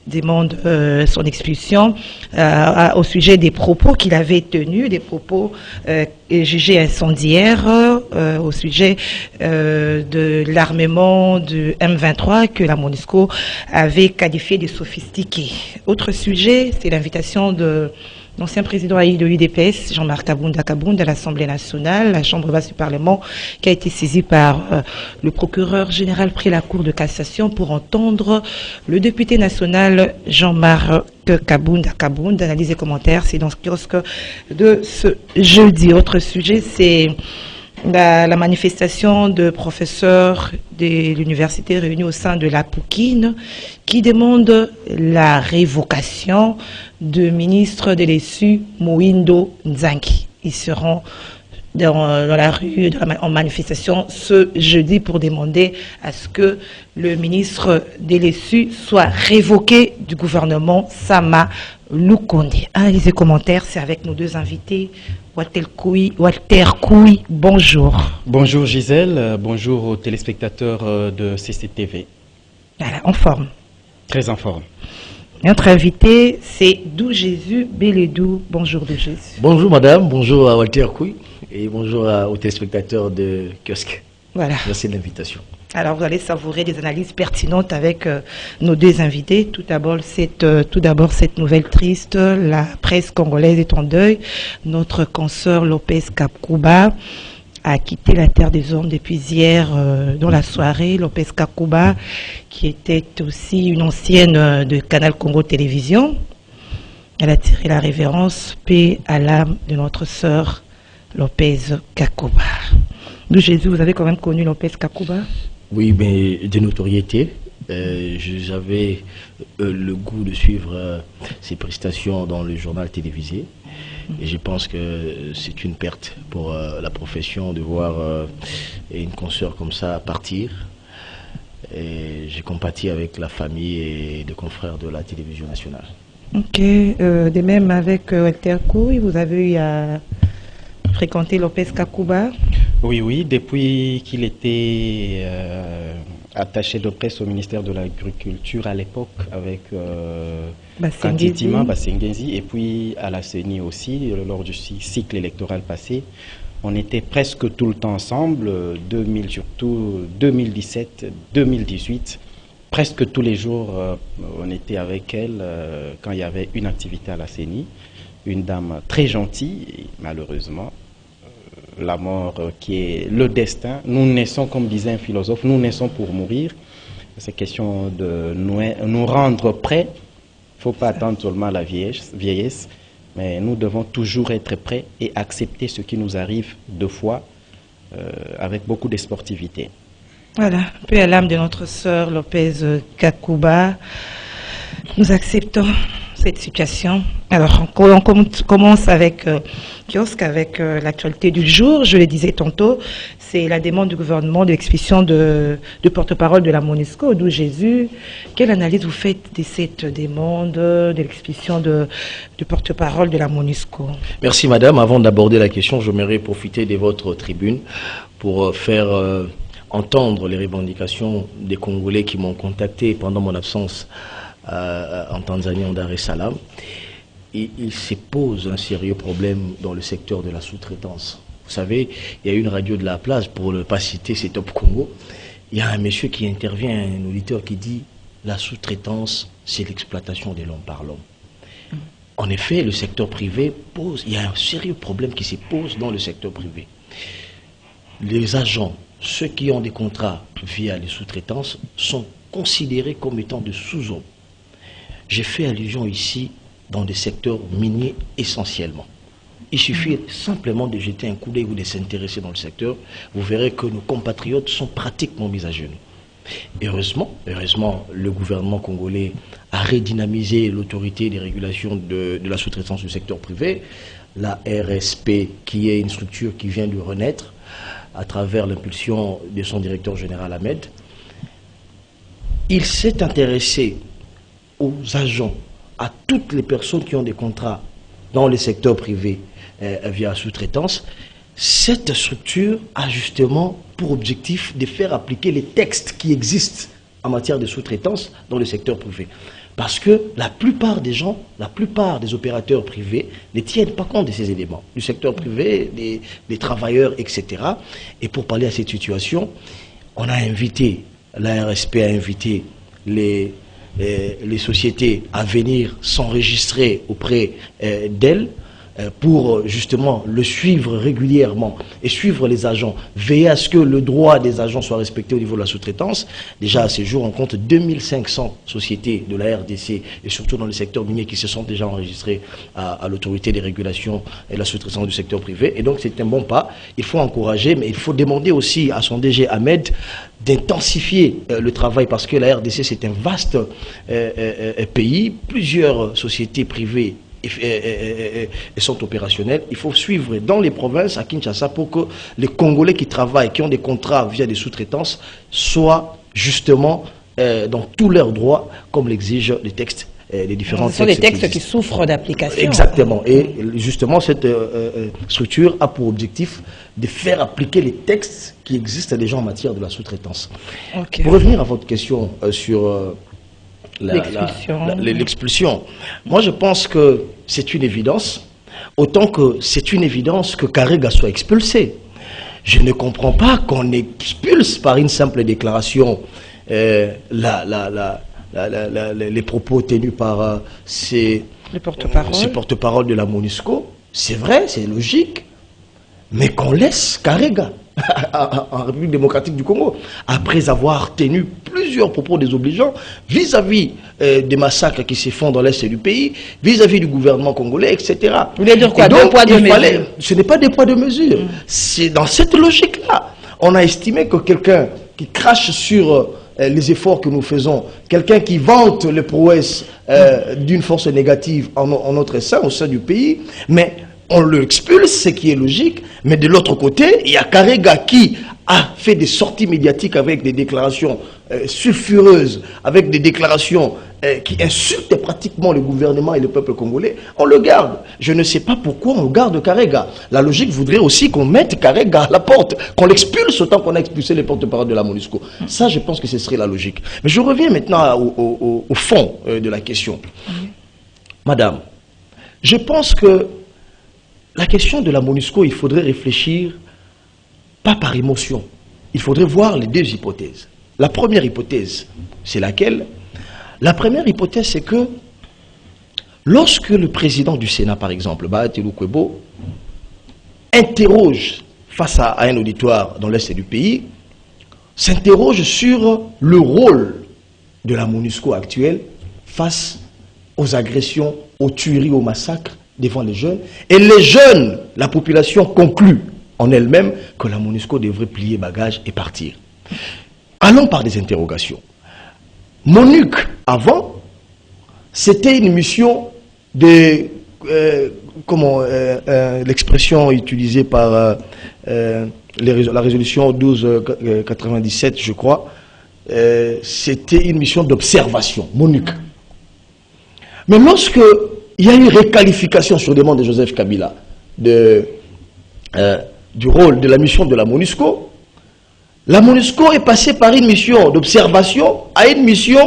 demande son expulsion au sujet des propos qu'il avait tenus, des propos jugés incendiaires au sujet de l'armement du M23 que la MONUSCO avait qualifié de sophistiqué. Autre sujet, c'est l'invitation de l'ancien président de l'UDPS, Jean-Marc Kabounda à l'Assemblée nationale, la Chambre basse du Parlement, qui a été saisie par le procureur général près la Cour de cassation pour entendre le député national Jean-Marc Kabounda. Analyse et commentaires, c'est dans ce kiosque de ce jeudi. Autre sujet, c'est la manifestation de professeurs de l'université réunis au sein de la Poukine qui demandent la révocation du ministre de l'ESU, Moïndo Nzangi. Ils seront dans la rue en manifestation ce jeudi pour demander à ce que le ministre de l'ESU soit révoqué du gouvernement Sama Lukonde. Analyse et commentaires, c'est avec nos deux invités. Walter Koui, bonjour. Bonjour Gisèle, bonjour aux téléspectateurs de CCTV. Voilà, en forme. Très en forme. Notre invité, c'est Dou Jésus Bélédou. Bonjour Dou Jésus. Bonjour madame, bonjour à Walter Koui et bonjour aux téléspectateurs de Kiosque. Voilà. Merci de l'invitation. Alors vous allez savourer des analyses pertinentes avec nos deux invités. Tout d'abord cette nouvelle triste, la presse congolaise est en deuil. Notre consoeur Lopez Kakuba a quitté la terre des hommes depuis hier dans la soirée. Lopez Kakuba, qui était aussi une ancienne de Canal Congo Télévision, elle a tiré la révérence, paix à l'âme de notre sœur Lopez Kakuba. D'où Jésus, vous avez quand même connu Lopez Kakuba? Oui, mais de notoriété. J'avais le goût de suivre ses prestations dans le journal télévisé. Et je pense que c'est une perte pour la profession de voir une consoeur comme ça partir. Et j'ai compati avec la famille et des confrères de la télévision nationale. Ok. De même avec Walter Koui, vous avez eu à fréquenter Lopez Kakuba? Oui, depuis qu'il était attaché de presse au ministère de l'Agriculture à l'époque avec Kantitima Basengenzi et puis à la CENI aussi, lors du cycle électoral passé. On était presque tout le temps ensemble, surtout 2017, 2018. Presque tous les jours, on était avec elle quand il y avait une activité à la CENI. Une dame très gentille, et malheureusement, la mort qui est le destin. Nous naissons, comme disait un philosophe, nous naissons pour mourir. C'est question de nous rendre prêts. Il ne faut pas attendre seulement la vieillesse, mais nous devons toujours être prêts et accepter ce qui nous arrive deux fois avec beaucoup de sportivité. Voilà, paix à l'âme de notre sœur Lopez Kakuba. Nous acceptons cette situation. Alors, on commence avec Kiosque, avec l'actualité du jour. Je le disais tantôt, c'est la demande du gouvernement de l'expulsion de porte-parole de la MONUSCO, Dou Jésus. Quelle analyse vous faites de cette demande de l'expulsion de porte-parole de la MONUSCO? Merci madame. Avant d'aborder la question, j'aimerais profiter de votre tribune pour faire entendre les revendications des Congolais qui m'ont contacté pendant mon absence en Tanzanie, en Dar es Salaam. Et il se pose un sérieux problème dans le secteur de la sous-traitance. Vous savez, il y a une radio de la place, pour ne pas citer, c'est Top Congo. Il y a un monsieur qui intervient, un auditeur qui dit « La sous-traitance, c'est l'exploitation de l'homme par l'homme ». En effet, le secteur privé il y a un sérieux problème qui se pose dans le secteur privé. Les agents, ceux qui ont des contrats via les sous-traitances, sont considérés comme étant de sous-hommes. J'ai fait allusion ici dans des secteurs miniers essentiellement. Il suffit simplement de jeter un coup d'œil ou de s'intéresser dans le secteur. Vous verrez que nos compatriotes sont pratiquement mis à genoux. Heureusement, le gouvernement congolais a redynamisé l'autorité des régulations de la sous-traitance du secteur privé, la RSP, qui est une structure qui vient de renaître à travers l'impulsion de son directeur général Ahmed. Il s'est intéressé aux agents, à toutes les personnes qui ont des contrats dans le secteur privé via sous-traitance. Cette structure a justement pour objectif de faire appliquer les textes qui existent en matière de sous-traitance dans le secteur privé. Parce que la plupart des gens, la plupart des opérateurs privés ne tiennent pas compte de ces éléments, du secteur privé, des travailleurs, etc. Et pour parler à cette situation, on a invité, la RSP a invité les sociétés à venir s'enregistrer auprès d'elles pour justement le suivre régulièrement et suivre les agents, veiller à ce que le droit des agents soit respecté au niveau de la sous-traitance. Déjà à ces jours, on compte 2500 sociétés de la RDC et surtout dans le secteur minier qui se sont déjà enregistrées à l'autorité des régulations et la sous-traitance du secteur privé. Et donc c'est un bon pas. Il faut encourager, mais il faut demander aussi à son DG Ahmed d'intensifier le travail parce que la RDC c'est un vaste pays, plusieurs sociétés privées sont opérationnels. Il faut suivre dans les provinces à Kinshasa pour que les Congolais qui travaillent, qui ont des contrats via des sous-traitances, soient justement dans tous leurs droits, comme l'exigent les textes, les différents textes. Ce sont des textes qui souffrent d'application. Exactement. Et justement, cette structure a pour objectif de faire appliquer les textes qui existent déjà en matière de la sous-traitance. Okay. Pour revenir à votre question sur l'expulsion. Moi, je pense que c'est une évidence, autant que c'est une évidence que Karega soit expulsé. Je ne comprends pas qu'on expulse par une simple déclaration les propos tenus par ces porte-parole de la MONUSCO. C'est vrai, c'est logique, mais qu'on laisse Karega en République démocratique du Congo, après avoir tenu plusieurs propos désobligeants vis-à-vis des massacres qui se font dans l'est du pays, vis-à-vis du gouvernement congolais, etc. Vous voulez dire quoi? Deux poids, deux mesures. Ce n'est pas des poids, deux mesures. C'est dans cette logique-là. On a estimé que quelqu'un qui crache sur les efforts que nous faisons, quelqu'un qui vante les prouesses d'une force négative en notre sein, au sein du pays, mais on l'expulse, ce qui est logique, mais de l'autre côté, il y a Karega qui a fait des sorties médiatiques avec des déclarations sulfureuses, avec des déclarations qui insultent pratiquement le gouvernement et le peuple congolais. On le garde. Je ne sais pas pourquoi on garde Karega. La logique voudrait aussi qu'on mette Karega à la porte, qu'on l'expulse autant qu'on a expulsé les porte-parole de la MONUSCO. Ça, je pense que ce serait la logique. Mais je reviens maintenant au fond de la question. Madame, je pense que la question de la MONUSCO, il faudrait réfléchir, pas par émotion. Il faudrait voir les deux hypothèses. La première hypothèse, c'est laquelle? La première hypothèse, c'est que lorsque le président du Sénat, par exemple, Bahati Lukwebo, interroge face à un auditoire dans l'est du pays, s'interroge sur le rôle de la MONUSCO actuelle face aux agressions, aux tueries, aux massacres devant les jeunes. Et les jeunes, la population conclut en elle-même que la MONUSCO devrait plier bagages et partir. Allons par des interrogations. MONUC, avant, c'était une mission de... l'expression utilisée par la résolution 1297, je crois, c'était une mission d'observation, MONUC. Mais lorsque il y a eu réqualification sur demande de Joseph Kabila du rôle de la mission de la MONUSCO, la MONUSCO est passée par une mission d'observation à une mission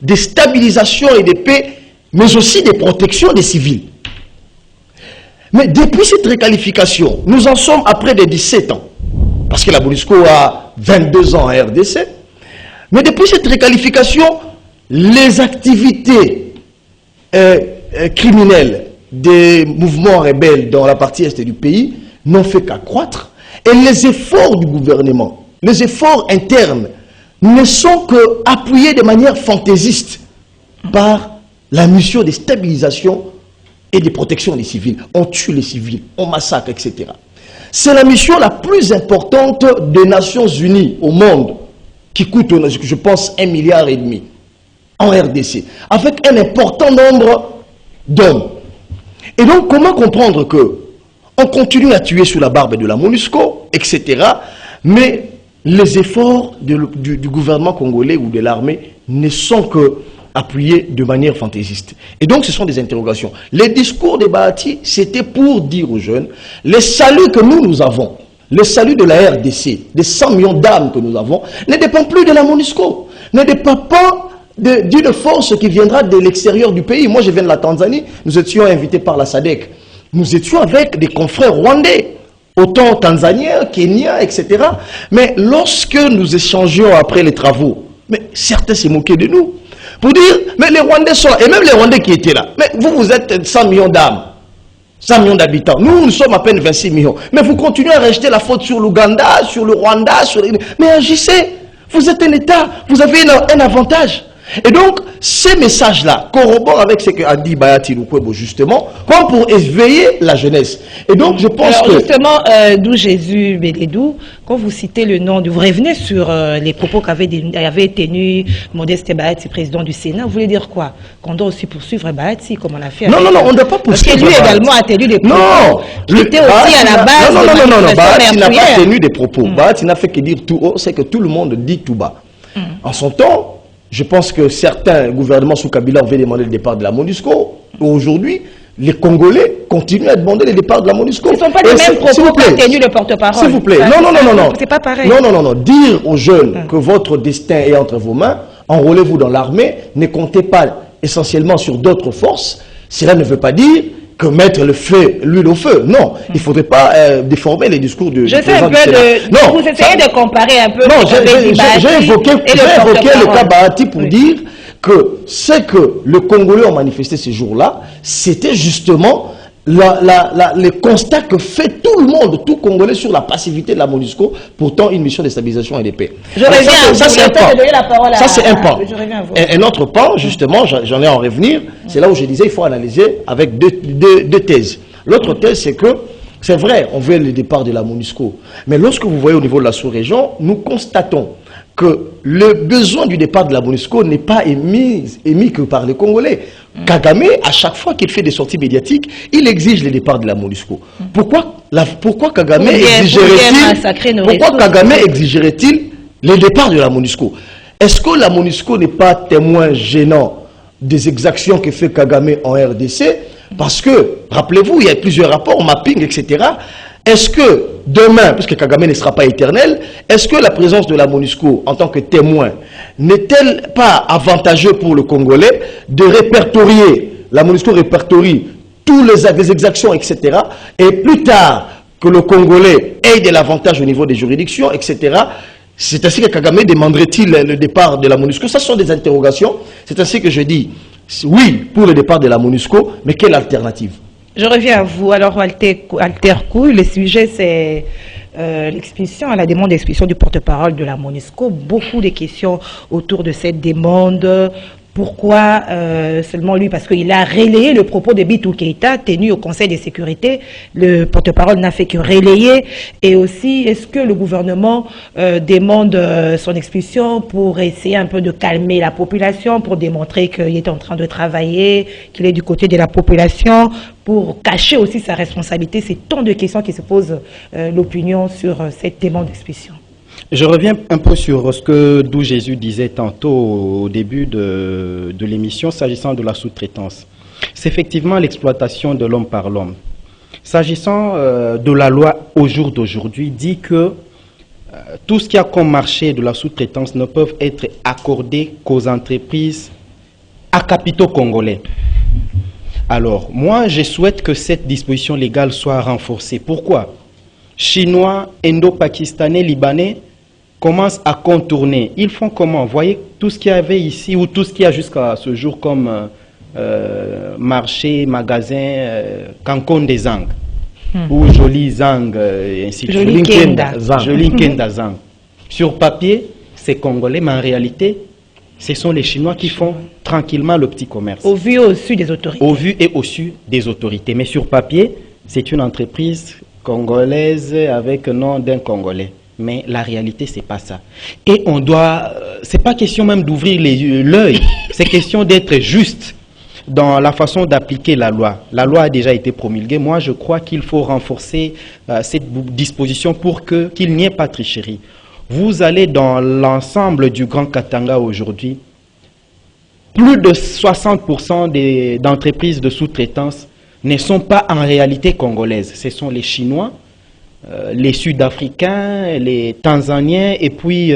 de stabilisation et de paix, mais aussi de protection des civils. Mais depuis cette réqualification, nous en sommes à près de 17 ans, parce que la MONUSCO a 22 ans à RDC, mais depuis cette réqualification, les activités criminels des mouvements rebelles dans la partie est du pays n'ont fait qu'accroître, et les efforts du gouvernement, les efforts internes ne sont que appuyés de manière fantaisiste par la mission de stabilisation et de protection des civils. On tue les civils, on massacre, etc. C'est la mission la plus importante des Nations Unies au monde, qui coûte, je pense, 1,5 milliard en RDC, avec un important nombre d'hommes. Et donc, comment comprendre que on continue à tuer sous la barbe de la MONUSCO, etc., mais les efforts du gouvernement congolais ou de l'armée ne sont que appuyés de manière fantaisiste. Et donc, ce sont des interrogations. Les discours de Bahati, c'était pour dire aux jeunes, les saluts que nous avons, le salut de la RDC, des 100 millions d'âmes que nous avons, ne dépend plus de la MONUSCO, ne dépend pas d'une force qui viendra de l'extérieur du pays. Moi, je viens de la Tanzanie, nous étions invités par la SADC. Nous étions avec des confrères rwandais, autant tanzaniens, kenyans, etc. Mais lorsque nous échangions après les travaux, mais certains se moquaient de nous. Pour dire, mais les Rwandais sont, et même les Rwandais qui étaient là, mais vous êtes 100 millions d'âmes, 100 millions d'habitants. Nous sommes à peine 26 millions. Mais vous continuez à rejeter la faute sur l'Ouganda, sur le Rwanda, mais agissez. Vous êtes un État, vous avez un avantage. Et donc, ces messages-là corroborent avec ce qu'a dit Bayati Lukwebo justement, comme pour éveiller la jeunesse. Et donc, je pense alors, justement, d'où Jésus Bélédou, quand vous citez le nom, vous revenez sur les propos qu'avait tenu Modeste Bayati, président du Sénat, vous voulez dire quoi? Qu'on doit aussi poursuivre Bayati, comme on a fait? Non, on ne doit pas poursuivre. Parce que lui également a tenu des propos. Qui était aussi à la base. Non, Bayati n'a pas tenu des propos. Bayati n'a fait que dire tout haut, c'est que tout le monde dit tout bas. En son temps, je pense que certains gouvernements sous Kabila avaient demandé le départ de la MONUSCO. Aujourd'hui, les Congolais continuent à demander le départ de la MONUSCO. Ce ne sont pas les mêmes propos qu'a tenu le porte-parole. S'il vous plaît. Non. C'est pas pareil. Non. Dire aux jeunes que votre destin est entre vos mains, enrôlez-vous dans l'armée, ne comptez pas essentiellement sur d'autres forces. Cela ne veut pas dire que mettre l'huile au feu. Non, il ne faudrait pas déformer les discours de... Je sais un peu de... Non, vous essayez de comparer un peu... Non, j'ai évoqué le cas Bahati pour dire que ce que les Congolais ont manifesté ces jours-là, c'était justement les constats que fait tout le monde, tout Congolais sur la passivité de la MONUSCO, pourtant une mission de stabilisation et de paix. Je reviens à vous. Ça, c'est un pan. Un autre pan, justement, j'en ai à en revenir, c'est là où je disais il faut analyser avec deux thèses. L'autre thèse, c'est que, c'est vrai, on veut le départ de la MONUSCO, mais lorsque vous voyez au niveau de la sous-région, nous constatons que le besoin du départ de la MONUSCO n'est pas émis que par les Congolais. Kagame, à chaque fois qu'il fait des sorties médiatiques, il exige le départ de la MONUSCO. Pourquoi Kagame exigerait-il le départ de la MONUSCO? Est-ce que la MONUSCO n'est pas témoin gênant des exactions que fait Kagame en RDC? Parce que, rappelez-vous, il y a plusieurs rapports, mapping, etc. Est-ce que demain, puisque Kagame ne sera pas éternel, est-ce que la présence de la MONUSCO en tant que témoin n'est-elle pas avantageuse pour le Congolais de répertorier, la MONUSCO répertorie tous les exactions, etc. Et plus tard, que le Congolais ait de l'avantage au niveau des juridictions, etc. C'est ainsi que Kagame demanderait-il le départ de la MONUSCO? Ça sont des interrogations. C'est ainsi que je dis, oui, pour le départ de la MONUSCO, mais quelle alternative? Je reviens à vous. Alors, Alter Couille, le sujet, c'est l'expulsion, la demande d'expulsion du porte-parole de la MONUSCO. Beaucoup de questions autour de cette demande. Pourquoi seulement lui? Parce qu'il a relayé le propos de Bintou Keïta tenu au Conseil de sécurité. Le porte-parole n'a fait que relayer. Et aussi, est-ce que le gouvernement demande son expulsion pour essayer un peu de calmer la population, pour démontrer qu'il est en train de travailler, qu'il est du côté de la population, pour cacher aussi sa responsabilité? C'est tant de questions qui se posent l'opinion sur cette demande d'expulsion. Je reviens un peu sur ce que Dou Jésus disait tantôt au début de l'émission s'agissant de la sous-traitance. C'est effectivement l'exploitation de l'homme par l'homme. S'agissant de la loi au jour d'aujourd'hui, dit que tout ce qui a comme marché de la sous-traitance ne peuvent être accordés qu'aux entreprises à capitaux congolais. Alors, moi, je souhaite que cette disposition légale soit renforcée. Pourquoi? Chinois, Indo-Pakistanais, Libanais commencent à contourner. Ils font comment? Vous voyez, tout ce qu'il y avait ici, ou tout ce qu'il y a jusqu'à ce jour comme marché, magasin, Cancun des Zang, ou Joli Zang, ainsi de suite. Joli Kenda Zang. Sur papier, c'est congolais, mais en réalité, ce sont les Chinois qui font tranquillement le petit commerce. Au vu et au su des autorités. Au vu et au su des autorités. Mais sur papier, c'est une entreprise congolaise avec nom d'un Congolais. Mais la réalité, c'est pas ça. Et on doit... c'est pas question même d'ouvrir l'œil. C'est question d'être juste dans la façon d'appliquer la loi. La loi a déjà été promulguée. Moi, je crois qu'il faut renforcer cette disposition pour qu'il n'y ait pas de tricherie. Vous allez dans l'ensemble du Grand Katanga aujourd'hui, plus de 60% d'entreprises de sous-traitance ne sont pas en réalité congolaises. Ce sont les Chinois, les Sud-Africains, les Tanzaniens et puis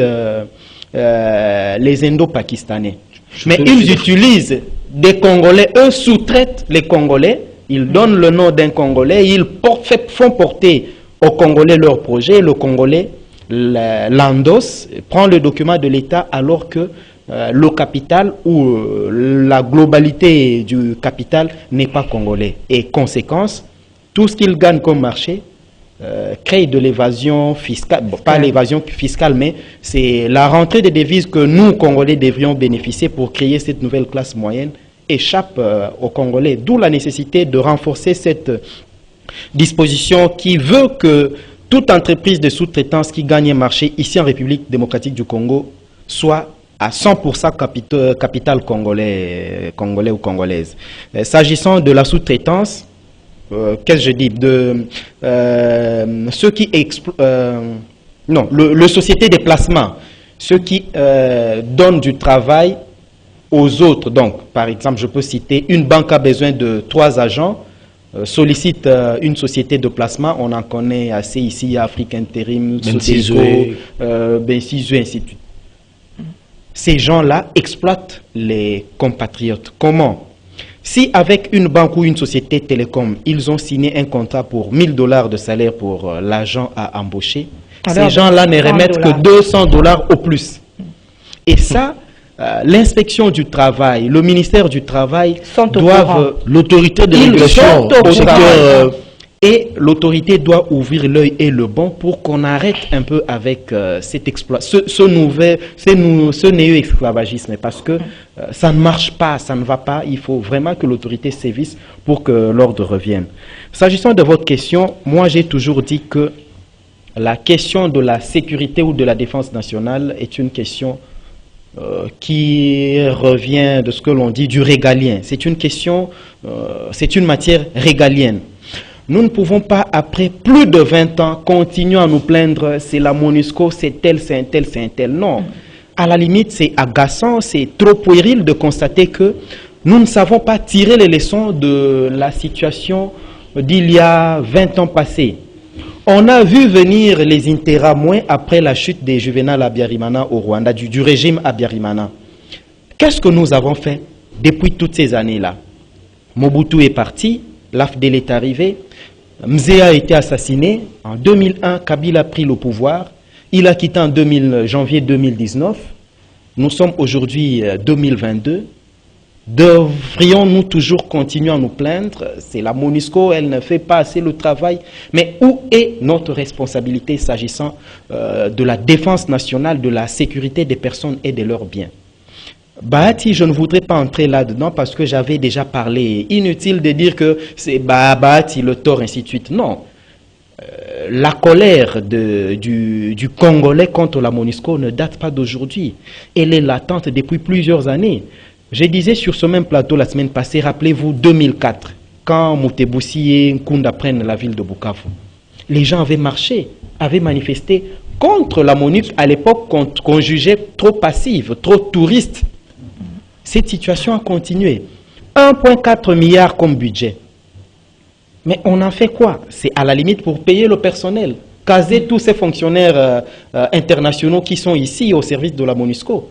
les Indo-Pakistanais. Mais ils utilisent des Congolais, eux sous-traitent les Congolais, ils donnent le nom d'un Congolais, ils font porter aux Congolais leur projet, le Congolais l'endosse, prend le document de l'État alors que le capital ou la globalité du capital n'est pas congolais. Et conséquence, tout ce qu'ils gagnent comme marché crée de l'évasion fiscale, bon, pas l'évasion fiscale, mais c'est la rentrée des devises que nous, Congolais, devrions bénéficier pour créer cette nouvelle classe moyenne, échappe aux Congolais. D'où la nécessité de renforcer cette disposition qui veut que toute entreprise de sous-traitance qui gagne un marché ici en République démocratique du Congo soit à 100% capital congolais ou congolaise. S'agissant de la sous-traitance, qu'est-ce que je dis, de ceux qui non, le société de placement, ceux qui donnent du travail aux autres. Donc, par exemple, je peux citer, une banque a besoin de 3 agents, sollicite une société de placement, on en connaît assez ici, Afrique Intérim, Sodeco, Bencisue, ainsi de suite. Ces gens-là exploitent les compatriotes. Comment? Si avec une banque ou une société télécom, ils ont signé un contrat pour 1000 $ de salaire pour l'agent à embaucher, ces gens-là ne remettent que 200 $ au plus. Et ça, l'inspection du travail, le ministère du Travail doivent... L'autorité de régulation au secteur... Et l'autorité doit ouvrir l'œil et le bon pour qu'on arrête un peu avec cet exploit, ce néo-esclavagisme, parce que ça ne marche pas, ça ne va pas. Il faut vraiment que l'autorité sévisse pour que l'ordre revienne. S'agissant de votre question, moi j'ai toujours dit que la question de la sécurité ou de la défense nationale est une question qui revient de ce que l'on dit du régalien. C'est une question, c'est une matière régalienne. Nous ne pouvons pas, après plus de 20 ans, continuer à nous plaindre, c'est la MONUSCO, c'est tel, c'est un tel, c'est un tel. Non. À la limite, c'est agaçant, c'est trop puéril de constater que nous ne savons pas tirer les leçons de la situation d'il y a 20 ans passés. On a vu venir les Interamwe après la chute des Juvenal Habyarimana au Rwanda, du régime Habyarimana. Qu'est-ce que nous avons fait depuis toutes ces années-là? Mobutu est parti, l'AFDEL est arrivé, Mzee a été assassiné. En 2001, Kabila a pris le pouvoir. Il a quitté en janvier 2019. Nous sommes aujourd'hui 2022. Devrions-nous toujours continuer à nous plaindre? C'est la MONUSCO, elle ne fait pas assez le travail. Mais où est notre responsabilité s'agissant de la défense nationale, de la sécurité des personnes et de leurs biens? Bahati, je ne voudrais pas entrer là-dedans parce que j'avais déjà parlé. Inutile de dire que c'est Bahati le tort, ainsi de suite. Non. La colère du Congolais contre la MONUSCO ne date pas d'aujourd'hui. Elle est latente depuis plusieurs années. Je disais sur ce même plateau la semaine passée, rappelez-vous 2004, quand Moutebousi et Nkunda prennent la ville de Bukavu. Les gens avaient marché, avaient manifesté contre la MONUSCO à l'époque qu'on jugeait trop passive, trop touriste. Cette situation a continué. 1,4 milliard comme budget. Mais on en fait quoi? C'est à la limite pour payer le personnel, caser tous ces fonctionnaires internationaux qui sont ici au service de la MONUSCO.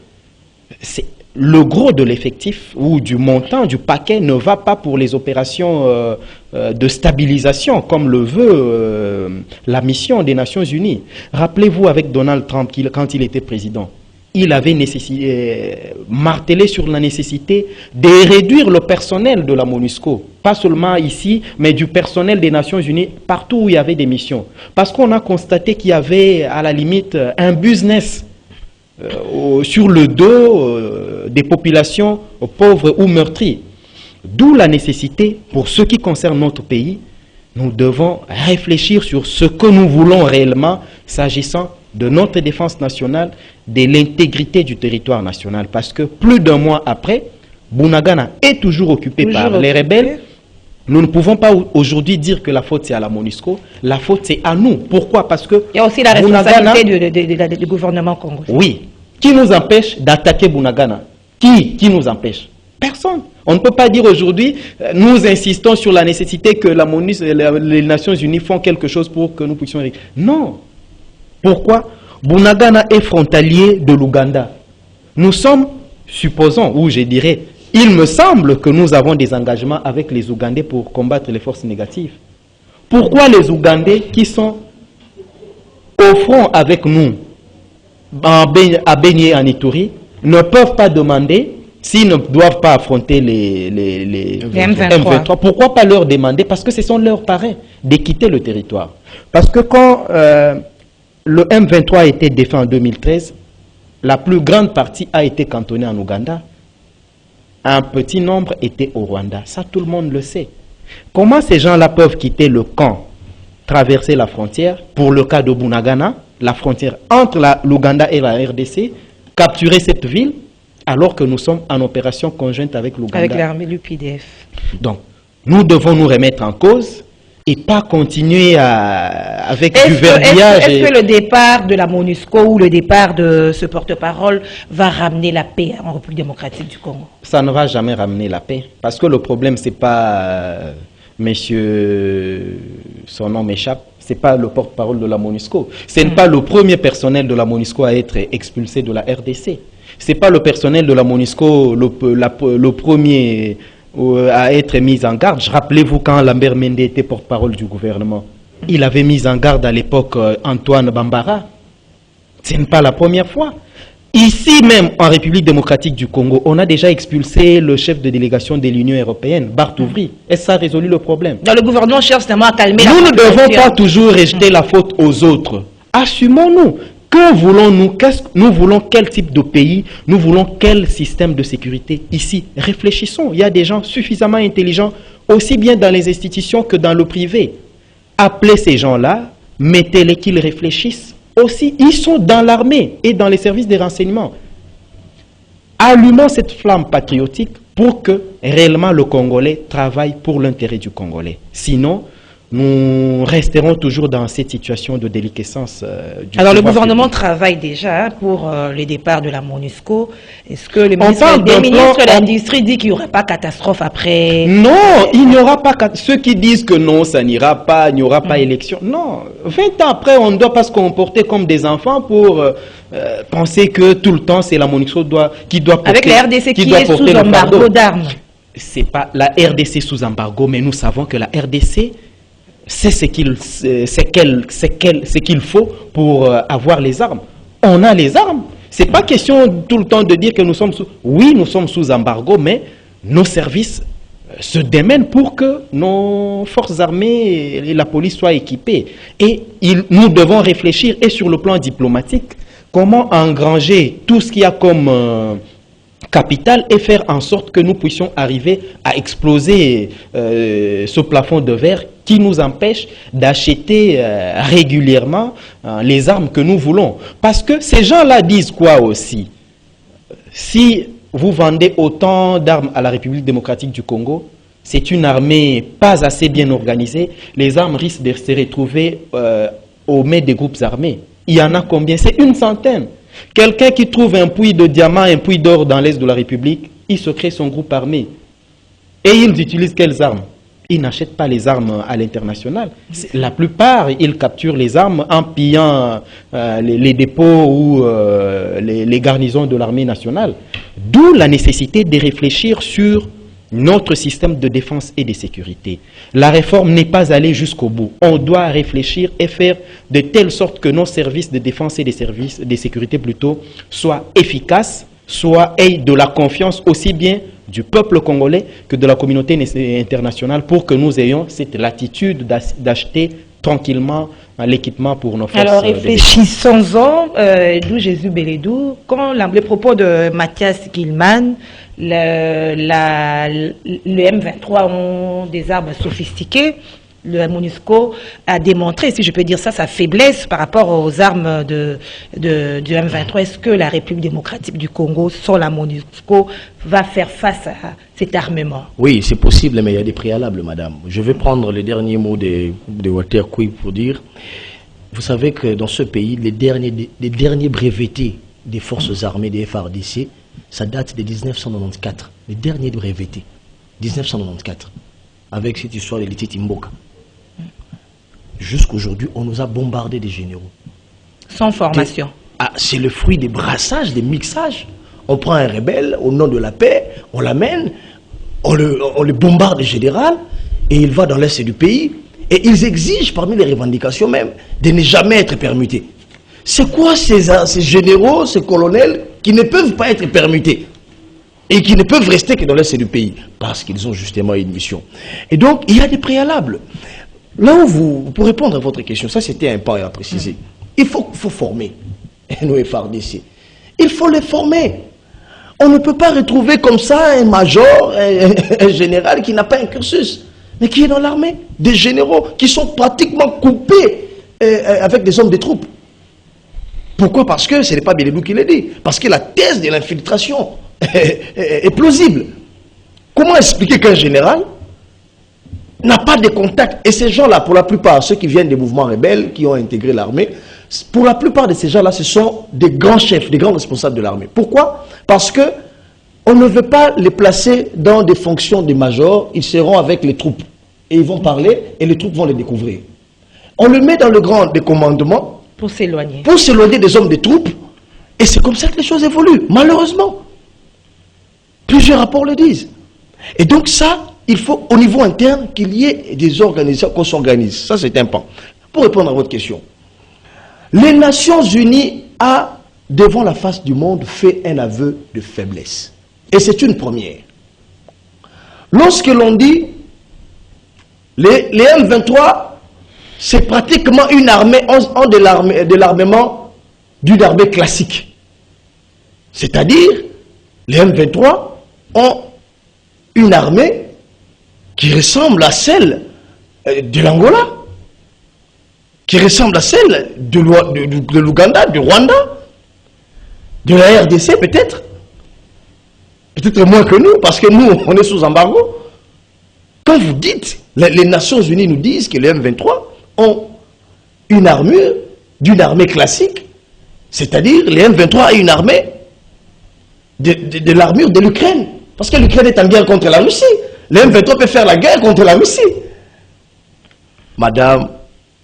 Le gros de l'effectif ou du montant, du paquet ne va pas pour les opérations de stabilisation comme le veut la mission des Nations Unies. Rappelez-vous avec Donald Trump quand il était président. Il avait martelé sur la nécessité de réduire le personnel de la MONUSCO. Pas seulement ici, mais du personnel des Nations Unies, partout où il y avait des missions. Parce qu'on a constaté qu'il y avait, à la limite, un business sur le dos des populations pauvres ou meurtries. D'où la nécessité, pour ce qui concerne notre pays, nous devons réfléchir sur ce que nous voulons réellement s'agissant de notre défense nationale, de l'intégrité du territoire national. Parce que plus d'un mois après, Bunagana est toujours occupé par les rebelles. Nous ne pouvons pas aujourd'hui dire que la faute c'est à la MONUSCO, la faute c'est à nous. Pourquoi? Parce que il y a aussi la responsabilité du gouvernement congolais. Oui. Qui nous empêche d'attaquer Bunagana? Qui nous empêche? Personne. On ne peut pas dire aujourd'hui, nous insistons sur la nécessité que la MONUSCO, les Nations Unies font quelque chose pour que nous puissions... Non. Pourquoi? Bunagana est frontalier de l'Ouganda. Nous sommes supposons, ou je dirais, il me semble que nous avons des engagements avec les Ougandais pour combattre les forces négatives. Pourquoi les Ougandais qui sont au front avec nous, à Beni et en Ituri, ne peuvent pas demander, s'ils ne doivent pas affronter les M23, pourquoi pas leur demander, parce que ce sont leurs parrains, de quitter le territoire. Parce que quand le M23 a été défait en 2013, la plus grande partie a été cantonnée en Ouganda. Un petit nombre était au Rwanda. Ça, tout le monde le sait. Comment ces gens-là peuvent quitter le camp, traverser la frontière, pour le cas de Bunagana, la frontière entre l'Ouganda et la RDC, capturer cette ville, alors que nous sommes en opération conjointe avec l'Ouganda. Avec l'armée du l'UPDF. Donc, nous devons nous remettre en cause et pas continuer avec du verbiage. Est-ce que le départ de la MONUSCO ou le départ de ce porte-parole va ramener la paix en République démocratique du Congo? Ça ne va jamais ramener la paix. Parce que le problème, ce n'est pas monsieur, son nom m'échappe, ce n'est pas le porte-parole de la MONUSCO. Ce n'est pas le premier personnel de la MONUSCO à être expulsé de la RDC. Ce n'est pas le personnel de la MONUSCO le premier à être mis en garde. Rappelez-vous quand Lambert Mende était porte-parole du gouvernement. Il avait mis en garde à l'époque Antoine Bambara. Ce n'est pas la première fois. Ici même, en République démocratique du Congo, on a déjà expulsé le chef de délégation de l'Union européenne, Bart Ouvry. Est-ce que ça a résolu le problème? Dans le gouvernement cherche seulement à calmer Nous ne devons pas toujours rejeter la faute aux autres. Assumons-nous. Que voulons-nous? Nous voulons quel type de pays? Nous voulons quel système de sécurité ici? Réfléchissons. Il y a des gens suffisamment intelligents, aussi bien dans les institutions que dans le privé. Appelez ces gens-là, mettez-les qu'ils réfléchissent. Aussi, ils sont dans l'armée et dans les services de renseignement. Allumons cette flamme patriotique pour que réellement le Congolais travaille pour l'intérêt du Congolais. Sinon, nous resterons toujours dans cette situation de déliquescence. Alors le gouvernement travaille déjà pour le départ de la MONUSCO. Est-ce que le ministre de l'Industrie dit qu'il n'y aura pas catastrophe après? Non, il n'y aura pas. Ceux qui disent que non, ça n'ira pas, il n'y aura pas élection. Non, 20 ans après, on ne doit pas se comporter comme des enfants pour penser que tout le temps, c'est la MONUSCO qui doit porter. Avec la RDC qui est sous embargo d'armes. C'est pas la RDC sous embargo, mais nous savons que la RDC... c'est ce qu'il faut pour avoir les armes. On a les armes. Ce n'est pas question tout le temps de dire que nous sommes sous... Oui, nous sommes sous embargo, mais nos services se démènent pour que nos forces armées et la police soient équipées. Et nous devons réfléchir, et sur le plan diplomatique, comment engranger tout ce qu'il y a comme... capital et faire en sorte que nous puissions arriver à exploser ce plafond de verre qui nous empêche d'acheter régulièrement les armes que nous voulons. Parce que ces gens-là disent quoi aussi? Si vous vendez autant d'armes à la République démocratique du Congo, c'est une armée pas assez bien organisée, les armes risquent de se retrouver au mai des groupes armés. Il y en a combien? C'est une centaine. Quelqu'un qui trouve un puits de diamant, un puits d'or dans l'Est de la République, il se crée son groupe armé. Et ils utilisent quelles armes? Ils n'achètent pas les armes à l'international. La plupart, ils capturent les armes en pillant les dépôts ou les garnisons de l'armée nationale. D'où la nécessité de réfléchir sur notre système de défense et de sécurité. La réforme n'est pas allée jusqu'au bout. On doit réfléchir et faire de telle sorte que nos services de défense et des services de sécurité plutôt soient efficaces, aient de la confiance aussi bien du peuple congolais que de la communauté internationale pour que nous ayons cette latitude d'acheter tranquillement l'équipement pour nos forces. Alors réfléchissons-en, d'où Jésus Bélédou, quand les propos de Mathias Gilman, le M23 ont des armes sophistiquées, le MONUSCO a démontré, si je peux dire ça, sa faiblesse par rapport aux armes du M23. Est-ce que la République démocratique du Congo, sans la MONUSCO, va faire face à cet armement? Oui, c'est possible, mais il y a des préalables, madame. Je vais prendre les derniers mots de Walter Koui pour dire, vous savez que dans ce pays, les derniers brevetés des forces armées des FARDC, ça date de 1994. Les derniers brevetés, 1994, avec cette histoire de Lititi Mboka. Jusqu'aujourd'hui, on nous a bombardé des généraux. Sans formation. C'est le fruit des brassages, des mixages on prend un rebelle au nom de la paix, on l'amène, on le bombarde général, et il va dans l'est du pays, et ils exigent parmi les revendications même de ne jamais être permutés. C'est quoi ces généraux, ces colonels qui ne peuvent pas être permutés et qui ne peuvent rester que dans l'est du pays? Parce qu'ils ont justement une mission. Et donc, il y a des préalables. Là où pour répondre à votre question, ça c'était un point à préciser. Il faut former nos FARDC. Il faut les former. On ne peut pas retrouver comme ça un major, un général qui n'a pas un cursus, mais qui est dans l'armée. Des généraux qui sont pratiquement coupés avec des hommes de troupes. Pourquoi? Parce que ce n'est pas Bélébou qui l'a dit. Parce que la thèse de l'infiltration est plausible. Comment expliquer qu'un général n'a pas de contact? Et ces gens-là, pour la plupart, ceux qui viennent des mouvements rebelles, qui ont intégré l'armée, pour la plupart de ces gens-là, ce sont des grands chefs, des grands responsables de l'armée. Pourquoi? Parce que on ne veut pas les placer dans des fonctions de major, ils seront avec les troupes. Et ils vont parler, et les troupes vont les découvrir. On le met dans le grand des commandements, pour s'éloigner des hommes des troupes, et c'est comme ça que les choses évoluent, malheureusement. Plusieurs rapports le disent. Et donc ça, il faut au niveau interne qu'il y ait des organisations, qu'on s'organise. Ça c'est un point. Pour répondre à votre question, les Nations Unies a, devant la face du monde, fait un aveu de faiblesse. Et c'est une première. Lorsque l'on dit les M23, c'est pratiquement une armée, de l'armement d'une armée classique. C'est-à-dire, les M23 ont une armée qui ressemble à celle de l'Angola, qui ressemble à celle de l'Ouganda, du Rwanda, de la RDC peut-être. Peut-être moins que nous, parce que nous, on est sous embargo. Quand vous dites, les Nations Unies nous disent que les M23 ont une armure d'une armée classique, c'est-à-dire les M23 ont une armée de l'armure de l'Ukraine. Parce que l'Ukraine est en guerre contre la Russie. Les M23 peuvent faire la guerre contre la Russie. Madame,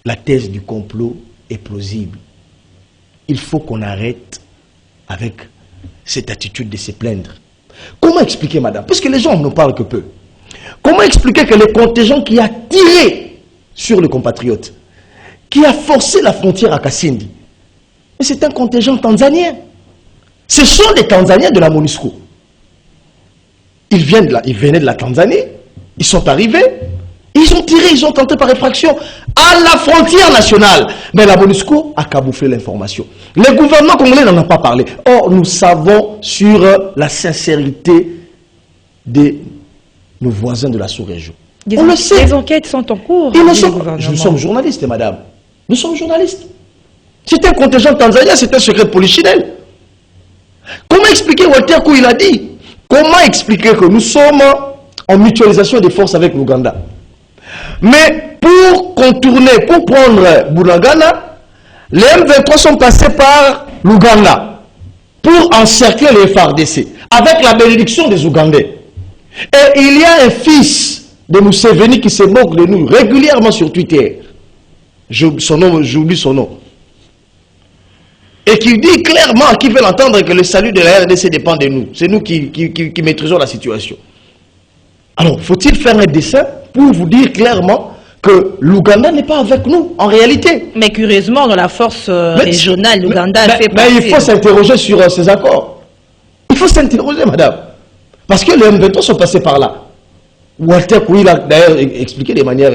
la thèse du complot est plausible. Il faut qu'on arrête avec cette attitude de se plaindre. Comment expliquer, madame? Parce que les gens ne parlent que peu. Comment expliquer que le contingent qui a tiré sur les compatriotes, qui a forcé la frontière à Kasindi, c'est un contingent tanzanien. Ce sont des Tanzaniens de la MONUSCO. Ils venaient de la Tanzanie, ils sont arrivés, ils ont tiré, ils ont tenté par effraction à la frontière nationale. Mais la MONUSCO a camouflé l'information. Le gouvernement congolais n'en a pas parlé. Or, nous savons sur la sincérité de nos voisins de la sous-région. On le sait. Les enquêtes sont en cours. Nous sommes journalistes, madame. Nous sommes journalistes. C'est un contingent tanzanien, c'est un secret polichinelle. Comment expliquer, Walter Kou, il a dit, comment expliquer que nous sommes en mutualisation des forces avec l'Ouganda? Mais pour contourner, pour prendre Bunagana, les M23 sont passés par l'Ouganda pour encercler les FARDC avec la bénédiction des Ougandais. Et il y a un fils de Museveni qui se moque de nous régulièrement sur Twitter. J'oublie son nom. Et qui dit clairement, qui veut l'entendre, que le salut de la RDC dépend de nous. C'est nous qui maîtrisons la situation. Alors, faut-il faire un dessin pour vous dire clairement que l'Ouganda n'est pas avec nous, en réalité? Mais curieusement, dans la force régionale, l'Ouganda a fait partie. Mais il faut s'interroger sur ces accords. Il faut s'interroger, madame. Parce que les M23 sont passés par là. Walter Kou, il a d'ailleurs expliqué de manière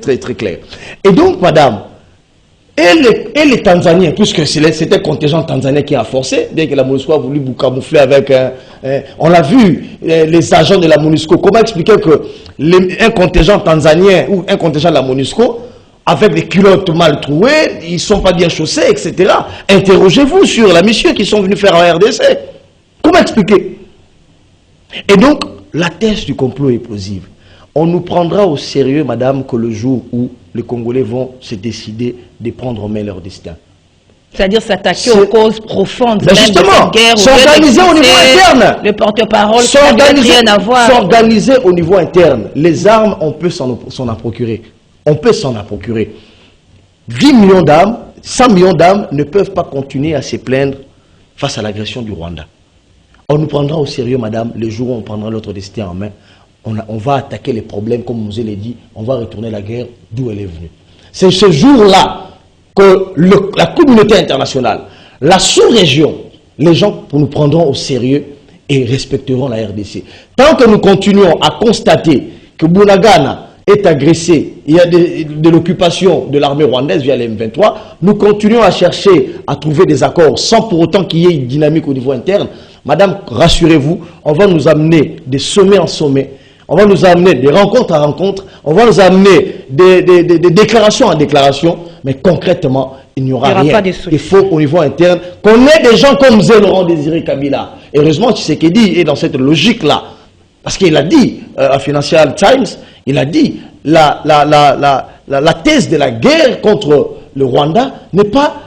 très, très claire. Et donc, madame, et les Tanzaniens, puisque c'était un contingent tanzanien qui a forcé, dès que la MONUSCO a voulu vous camoufler avec... on l'a vu, les agents de la MONUSCO. Comment expliquer que un contingent tanzanien ou un contingent de la MONUSCO, avec des culottes mal trouées, ils ne sont pas bien chaussés, etc. Interrogez-vous sur la mission qu'ils sont venus faire en RDC. Comment expliquer? Et donc, la thèse du complot est plausible. On nous prendra au sérieux, madame, que le jour où les Congolais vont se décider de prendre en main leur destin. C'est-à-dire s'attaquer aux causes profondes de cette guerre. S'organiser au niveau interne. Le porte-parole qui n'a rien à voir. S'organiser au niveau interne. Les armes, on peut s'en en procurer. On peut s'en en procurer. 10 millions d'âmes, 100 millions d'âmes ne peuvent pas continuer à se plaindre face à l'agression du Rwanda. On nous prendra au sérieux, madame, le jour où on prendra notre destin en main. On va attaquer les problèmes, comme Mosé l'a dit, on va retourner la guerre d'où elle est venue. C'est ce jour-là que la communauté internationale, la sous-région, les gens nous prendront au sérieux et respecteront la RDC. Tant que nous continuons à constater que Bunagana est agressé, il y a de l'occupation de l'armée rwandaise via les M23, nous continuons à chercher à trouver des accords sans pour autant qu'il y ait une dynamique au niveau interne. Madame, rassurez-vous, on va nous amener des sommets en sommets, on va nous amener des rencontres à rencontres, on va nous amener des déclarations en déclarations, mais concrètement, il n'y aura rien. Il faut au niveau interne qu'on ait des gens comme Laurent Désiré Kabila. Heureusement, Tshisekedi est dans cette logique-là. Parce qu'il a dit à Financial Times, il a dit la thèse de la guerre contre le Rwanda n'est pas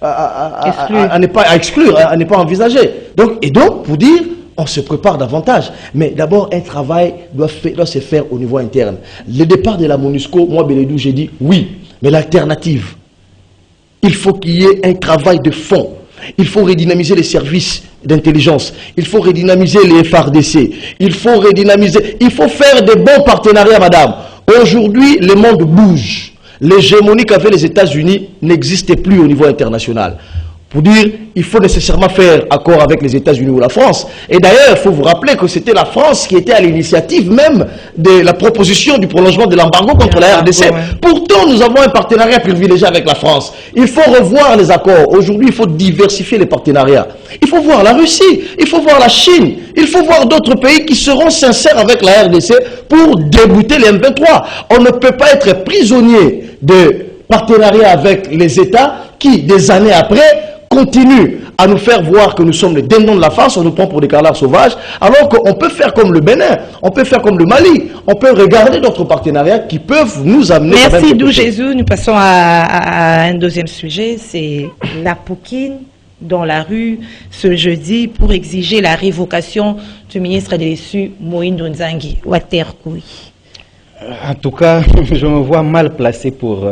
à exclure, à ne pas envisager. Donc, pour dire, on se prépare davantage. Mais d'abord, un travail doit se faire au niveau interne. Le départ de la MONUSCO, moi, Beledou, j'ai dit oui, mais l'alternative, il faut qu'il y ait un travail de fond. Il faut redynamiser les services d'intelligence. Il faut redynamiser les FARDC. Il faut redynamiser. Il faut faire de bons partenariats, madame. Aujourd'hui, le monde bouge. L'hégémonie qu'avaient les États-Unis n'existe plus au niveau international. Pour dire, il faut nécessairement faire accord avec les États-Unis ou la France. Et d'ailleurs, il faut vous rappeler que c'était la France qui était à l'initiative même de la proposition du prolongement de l'embargo contre la RDC. Ouais. Pourtant, nous avons un partenariat privilégié avec la France. Il faut revoir les accords. Aujourd'hui, il faut diversifier les partenariats. Il faut voir la Russie, il faut voir la Chine, il faut voir d'autres pays qui seront sincères avec la RDC pour débouter les M23. On ne peut pas être prisonnier de partenariat avec les États qui, des années après, continue à nous faire voir que nous sommes les dindons de la farce, on nous prend pour des canards sauvages, alors qu'on peut faire comme le Bénin, on peut faire comme le Mali, on peut regarder d'autres partenariats qui peuvent nous amener... Merci Dou Jésus, nous passons à un deuxième sujet, c'est la Poukine dans la rue ce jeudi pour exiger la révocation du ministre des Sud, Moïse Nzangi, Waterkoui. En tout cas, je me vois mal placé pour...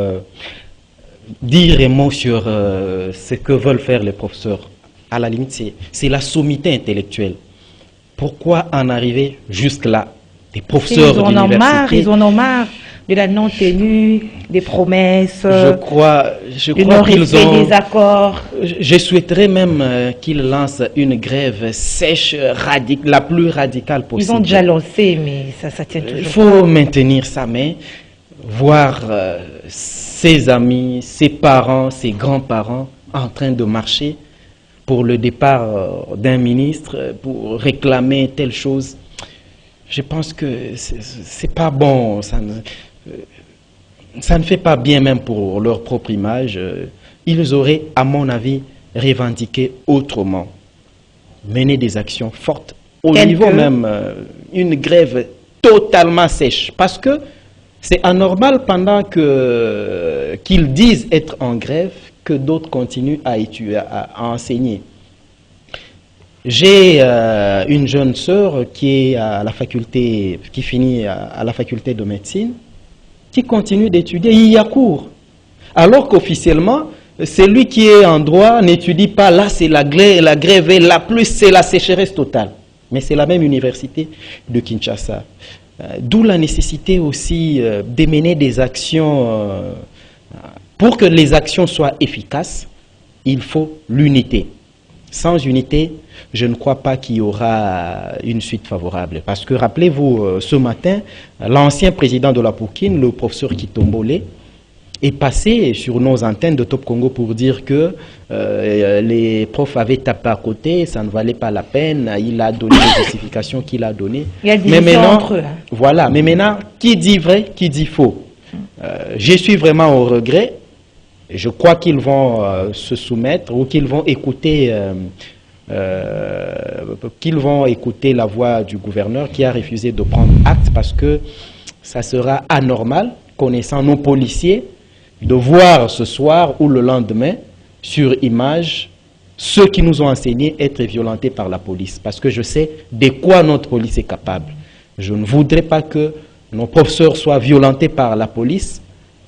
dire un mot sur ce que veulent faire les professeurs. À la limite, c'est la sommité intellectuelle. Pourquoi en arriver jusque-là? Des professeurs d'université... Ils en ont marre de la non-tenue, des promesses, je crois qu'ils ont... des accords. Je souhaiterais même qu'ils lancent une grève sèche, la plus radicale possible. Ils ont déjà lancé, mais ça tient toujours. Il faut maintenir ça, mais voir... ses amis, ses parents, ses grands-parents en train de marcher pour le départ d'un ministre, pour réclamer telle chose. Je pense que c'est pas bon, ça ne fait pas bien même pour leur propre image. Ils auraient, à mon avis, revendiqué autrement, mener des actions fortes, au niveau même, une grève totalement sèche, parce que c'est anormal pendant qu'ils disent être en grève que d'autres continuent à enseigner. J'ai une jeune sœur qui est à la faculté, qui finit à la faculté de médecine, qui continue d'étudier. Il y a cours. Alors qu'officiellement, celui qui est en droit n'étudie pas. Là, c'est la grève est la plus, c'est la sécheresse totale. Mais c'est la même université de Kinshasa. D'où la nécessité aussi de mener des actions. Pour que les actions soient efficaces, il faut l'unité. Sans unité, je ne crois pas qu'il y aura une suite favorable. Parce que, rappelez-vous, ce matin, l'ancien président de la Poukine, le professeur Kitombole, est passé sur nos antennes de Top Congo pour dire que les profs avaient tapé à côté, ça ne valait pas la peine, il a donné les justifications qu'il a données. Il y a des entre eux. Voilà, mais maintenant, qui dit vrai, qui dit faux? Je suis vraiment au regret. Je crois qu'ils vont se soumettre ou qu'ils vont écouter la voix du gouverneur qui a refusé de prendre acte parce que ça sera anormal, connaissant nos policiers, de voir ce soir ou le lendemain sur image ceux qui nous ont enseigné être violentés par la police. Parce que je sais de quoi notre police est capable. Je ne voudrais pas que nos professeurs soient violentés par la police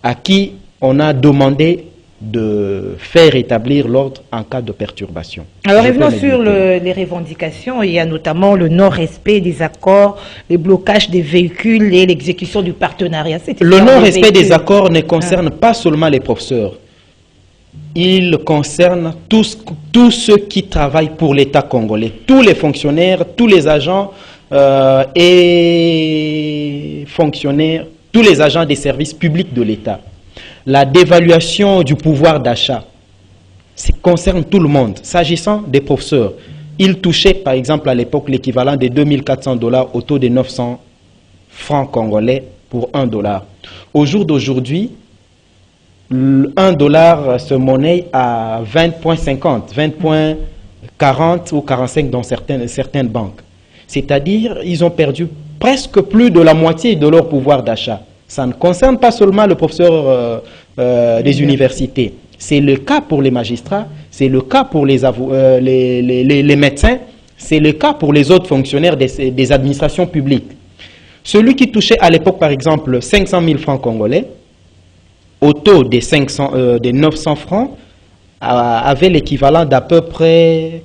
à qui on a demandé de faire établir l'ordre en cas de perturbation. Alors revenons sur les revendications. Il y a notamment le non-respect des accords, le blocage des véhicules et l'exécution du partenariat. Le non-respect des accords ne concerne pas seulement les professeurs. Il concerne tous ceux qui travaillent pour l'État congolais, tous les fonctionnaires, tous les agents et fonctionnaires, tous les agents des services publics de l'État. La dévaluation du pouvoir d'achat concerne tout le monde. S'agissant des professeurs, ils touchaient par exemple à l'époque l'équivalent de 2400 $, au taux de 900 francs congolais pour $1. Au jour d'aujourd'hui, $1 se monnaie à 20,50, 20,40 ou 45 dans certaines banques. C'est-à-dire, ils ont perdu presque plus de la moitié de leur pouvoir d'achat. Ça ne concerne pas seulement le professeur des universités. C'est le cas pour les magistrats, c'est le cas pour les médecins, c'est le cas pour les autres fonctionnaires des administrations publiques. Celui qui touchait à l'époque, par exemple, 500 000 francs congolais, au taux des 900 francs, avait l'équivalent d'à peu près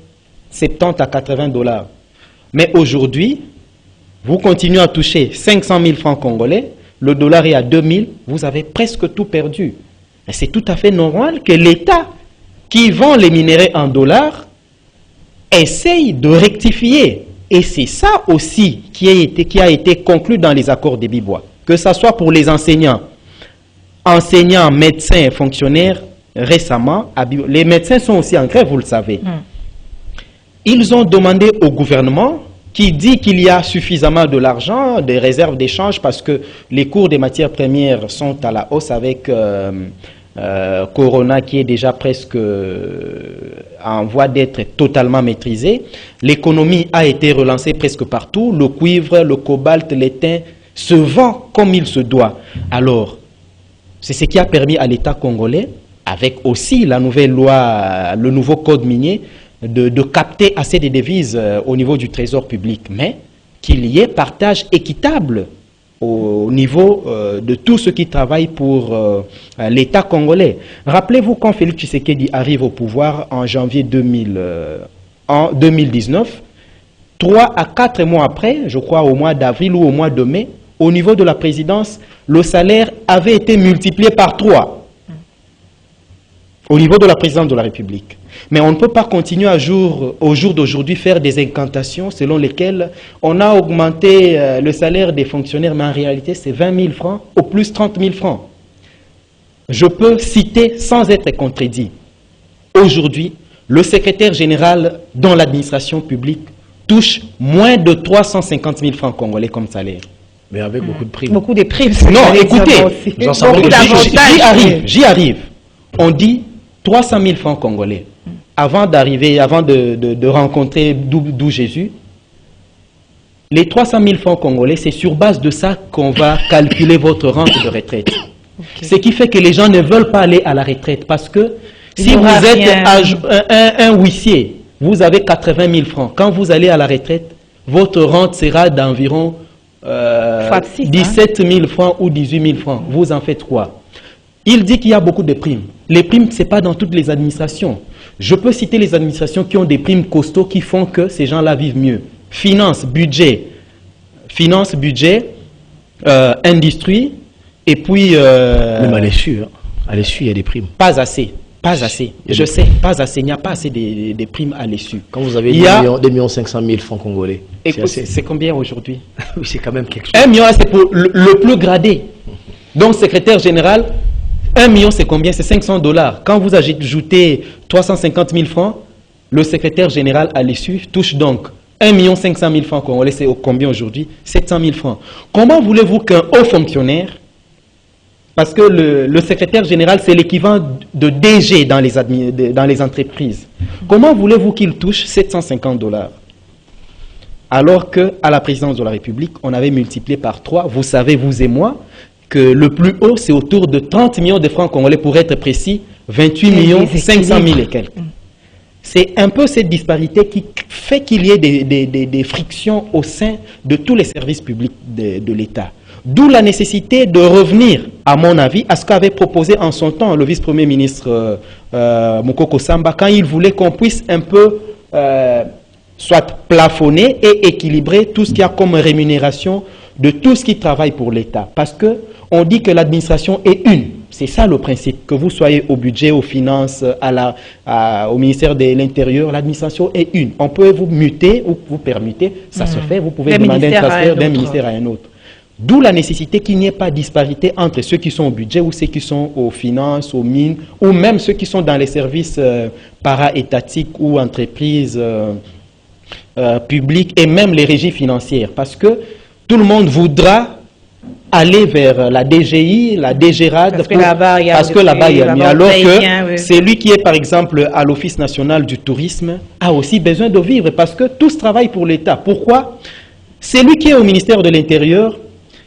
70 à 80 $. Mais aujourd'hui, vous continuez à toucher 500 000 francs congolais, le dollar est à 2000, vous avez presque tout perdu. C'est tout à fait normal que l'État, qui vend les minéraux en dollars, essaye de rectifier. Et c'est ça aussi qui a été conclu dans les accords de Bibois. Que ce soit pour les enseignants, médecins, fonctionnaires, récemment, les médecins sont aussi en grève, vous le savez. Ils ont demandé au gouvernement, qui dit qu'il y a suffisamment de l'argent, des réserves d'échange, parce que les cours des matières premières sont à la hausse avec Corona qui est déjà presque en voie d'être totalement maîtrisée. L'économie a été relancée presque partout. Le cuivre, le cobalt, l'étain se vend comme il se doit. Alors, c'est ce qui a permis à l'État congolais, avec aussi la nouvelle loi, le nouveau code minier, de capter assez de devises au niveau du trésor public, mais qu'il y ait partage équitable au niveau de tous ceux qui travaillent pour l'État congolais. Rappelez-vous quand Félix Tshisekedi arrive au pouvoir en janvier 2019, 3 à 4 mois après, je crois au mois d'avril ou au mois de mai, au niveau de la présidence, le salaire avait été multiplié par 3 au niveau de la présidence de la République. Mais on ne peut pas continuer au jour d'aujourd'hui faire des incantations selon lesquelles on a augmenté le salaire des fonctionnaires, mais en réalité c'est 20 000 francs au plus 30 000 francs. Je peux citer sans être contredit. Aujourd'hui, le secrétaire général dans l'administration publique touche moins de 350 000 francs congolais comme salaire. Mais avec beaucoup de primes. Beaucoup de primes. Non, écoutez, j'y arrive. On dit 300 000 francs congolais. Avant de rencontrer d'où Jésus, les 300 000 francs congolais, c'est sur base de ça qu'on va calculer votre rente de retraite. Okay. Ce qui fait que les gens ne veulent pas aller à la retraite parce que si vous êtes un huissier, vous avez 80 000 francs. Quand vous allez à la retraite, votre rente sera d'environ 17 000 francs ou 18 000 francs. Vous en faites quoi? Il dit qu'il y a beaucoup de primes. Les primes, ce n'est pas dans toutes les administrations. Je peux citer les administrations qui ont des primes costauds qui font que ces gens-là vivent mieux. Finance, budget, industrie, et puis... Même à l'ESU, il y a des primes. Pas assez. Je sais, pas assez. Il n'y a pas assez de primes à l'ESU. Quand vous avez 2 500 000 francs congolais. C'est combien aujourd'hui? Oui, c'est quand même quelque chose. 1 million, c'est pour le plus gradé. Donc, secrétaire général, 1 million, c'est combien? C'est 500 $. Quand vous ajoutez 350 000 francs, le secrétaire général à l'ESU touche donc 1 500 000 francs congolais. C'est combien aujourd'hui? 700 000 francs. Comment voulez-vous qu'un haut fonctionnaire, parce que le secrétaire général, c'est l'équivalent de DG dans les entreprises, comment voulez-vous qu'il touche 750 $? Alors qu'à la présidence de la République, on avait multiplié par 3, vous savez, vous et moi, que le plus haut, c'est autour de 30 millions de francs congolais, pour être précis, 28 500 000 et quelques. C'est un peu cette disparité qui fait qu'il y ait des frictions au sein de tous les services publics de l'État. D'où la nécessité de revenir, à mon avis, à ce qu'avait proposé en son temps le vice-premier ministre Mokoko Samba, quand il voulait qu'on puisse un peu soit plafonner et équilibrer tout ce qu'il y a comme rémunération de tout ce qui travaille pour l'État. Parce que on dit que l'administration est une. C'est ça le principe. Que vous soyez au budget, aux finances, au ministère de l'Intérieur, l'administration est une. On peut vous muter ou vous permuter, ça se fait. Vous pouvez demander un transfert d'un ministère à un autre. D'où la nécessité qu'il n'y ait pas de disparité entre ceux qui sont au budget ou ceux qui sont aux finances, aux mines, ou même ceux qui sont dans les services para-étatiques ou entreprises publiques et même les régies financières. Parce que tout le monde voudra aller vers la DGI, la DGRAD, parce que là-bas il y a mieux. Alors que celui qui est par exemple à l'Office national du tourisme a aussi besoin de vivre parce que tous travaillent pour l'État. Pourquoi? Celui qui est au ministère de l'Intérieur,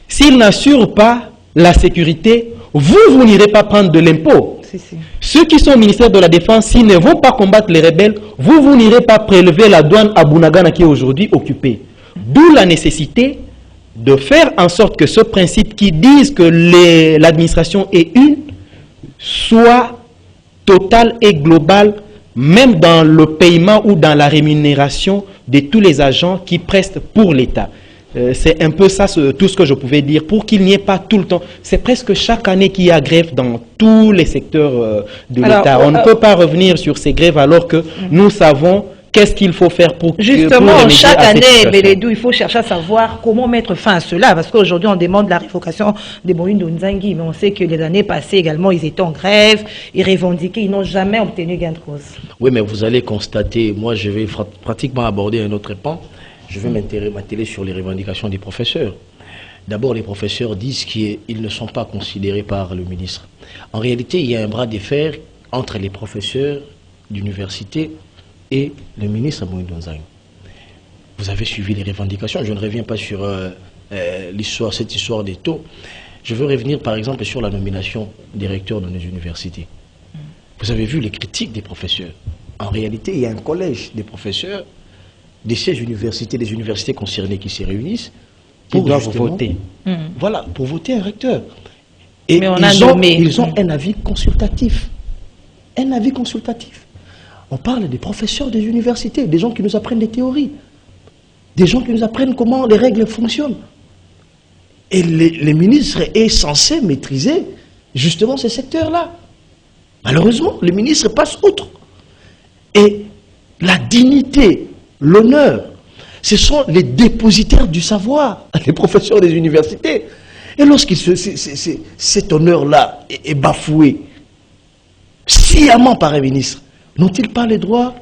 s'il n'assure pas la sécurité, vous n'irez pas prendre de l'impôt. Ceux qui sont au ministère de la Défense, s'ils ne vont pas combattre les rebelles, vous n'irez pas prélever la douane à Bunagana qui est aujourd'hui occupée. D'où la nécessité de faire en sorte que ce principe qui dise que l'administration est une, soit total et global, même dans le paiement ou dans la rémunération de tous les agents qui prestent pour l'État. C'est un peu ça, tout ce que je pouvais dire, pour qu'il n'y ait pas tout le temps. C'est presque chaque année qu'il y a grève dans tous les secteurs de l'État. On ne peut pas revenir sur ces grèves alors que nous savons qu'est-ce qu'il faut faire pour justement, chaque année, Beledou, il faut chercher à savoir comment mettre fin à cela. Parce qu'aujourd'hui, on demande la révocation de Moïndo Nzangi. Mais on sait que les années passées également, ils étaient en grève, ils revendiquaient, ils n'ont jamais obtenu gain de cause. Oui, mais vous allez constater, moi je vais pratiquement aborder un autre pan. Je vais m'atteler sur les revendications des professeurs. D'abord, les professeurs disent qu'ils ne sont pas considérés par le ministre. En réalité, il y a un bras de fer entre les professeurs d'université et le ministre Moïndo Nzangi. Vous avez suivi les revendications. Je ne reviens pas sur cette histoire des taux. Je veux revenir par exemple sur la nomination des recteurs de nos universités. Vous avez vu les critiques des professeurs. En réalité, il y a un collège des professeurs des 16 universités, des universités concernées qui se réunissent pour voter. Voilà, pour voter un recteur. Et ils ont un avis consultatif. Un avis consultatif. On parle des professeurs des universités, des gens qui nous apprennent des théories, des gens qui nous apprennent comment les règles fonctionnent. Et les ministres est censé maîtriser justement ces secteurs-là. Malheureusement, les ministres passent outre. Et la dignité, l'honneur, ce sont les dépositaires du savoir, les professeurs des universités. Et lorsque cet honneur-là est bafoué, sciemment par un ministre, n'ont-ils pas le droit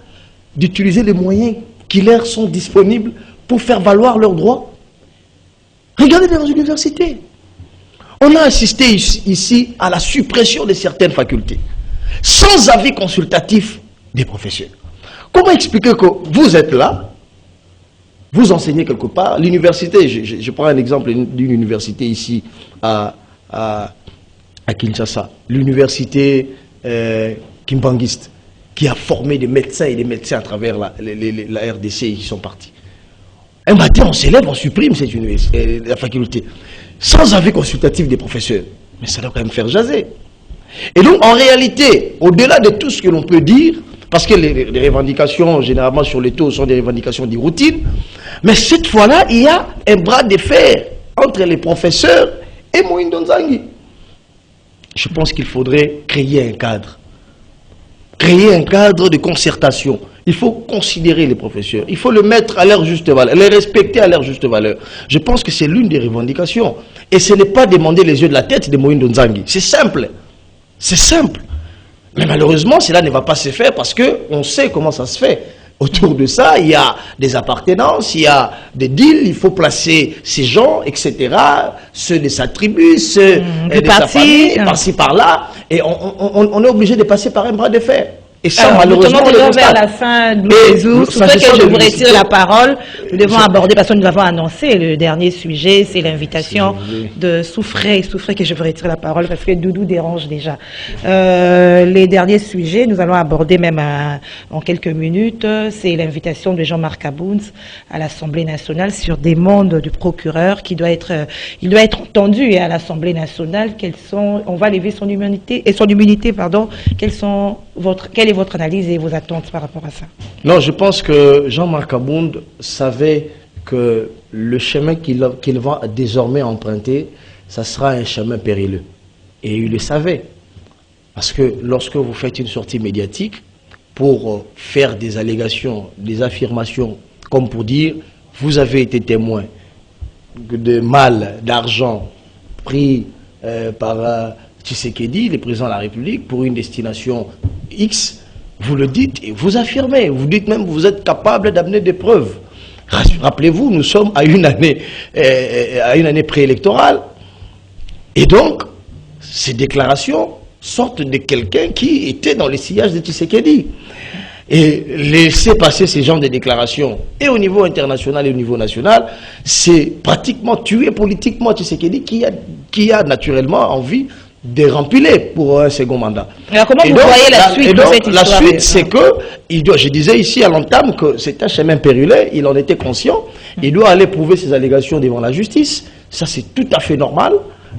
d'utiliser les moyens qui leur sont disponibles pour faire valoir leurs droits? Regardez dans les universités. On a assisté ici à la suppression de certaines facultés, sans avis consultatif des professeurs. Comment expliquer que vous êtes là, vous enseignez quelque part, l'université, je prends un exemple d'une université ici à Kinshasa, l'université Kimbangiste, qui a formé des médecins et des médecins à travers la RDC, ils sont partis. Un matin, on s'élève, on supprime cette université, la faculté, sans avis consultatif des professeurs. Mais ça doit quand même faire jaser. Et donc, en réalité, au-delà de tout ce que l'on peut dire, parce que les revendications, généralement sur les taux, sont des revendications d'irroutine, mais cette fois-là, il y a un bras de fer entre les professeurs et Moïndo Nzangi. Je pense qu'il faudrait créer un cadre. Créer un cadre de concertation. Il faut considérer les professeurs. Il faut le mettre à leur juste valeur, les respecter à leur juste valeur. Je pense que c'est l'une des revendications. Et ce n'est pas demander les yeux de la tête de Moïndo Nzangi. C'est simple. C'est simple. Mais malheureusement, cela ne va pas se faire parce qu'on sait comment ça se fait. Autour de ça, il y a des appartenances, il y a des deals, il faut placer ces gens, etc. Ceux de sa tribu, ceux de sa famille, par-ci, par-là. Et on est obligé de passer par un bras de fer. Et ça, malheureusement, nous devons vers la fin du jour. C'est vrai que je vous retire la parole. Nous devons aborder, parce que nous avons annoncé le dernier sujet, c'est l'invitation de Soufré que je vous retire la parole, parce que Doudou dérange déjà. Les derniers sujets, nous allons aborder même en quelques minutes, c'est l'invitation de Jean-Marc Kabound à l'Assemblée nationale sur des demandes du procureur qui doit être, il doit être entendu à l'Assemblée nationale. On va lever son immunité, quelle est votre analyse et vos attentes par rapport à ça? Non, je pense que Jean-Marc Kabound savait que le chemin qu'il va désormais emprunter, ça sera un chemin périlleux. Et il le savait. Parce que lorsque vous faites une sortie médiatique pour faire des allégations, des affirmations, comme pour dire, vous avez été témoin de mal d'argent pris par Tshisekedi, le président de la République, pour une destination X, vous le dites et vous affirmez. Vous dites même que vous êtes capable d'amener des preuves. Rappelez-vous, nous sommes à une année préélectorale. Et donc, ces déclarations sortent de quelqu'un qui était dans le sillage de Tshisekedi. Et laisser passer ces genres de déclarations, et au niveau international et au niveau national, c'est pratiquement tuer politiquement Tshisekedi qui a naturellement envie de rempiler pour un second mandat. Alors comment vous voyez la suite de cette histoire? La suite, c'est que, je disais ici à l'entame que c'est un chemin périlleux, il en était conscient, il doit aller prouver ses allégations devant la justice, ça c'est tout à fait normal,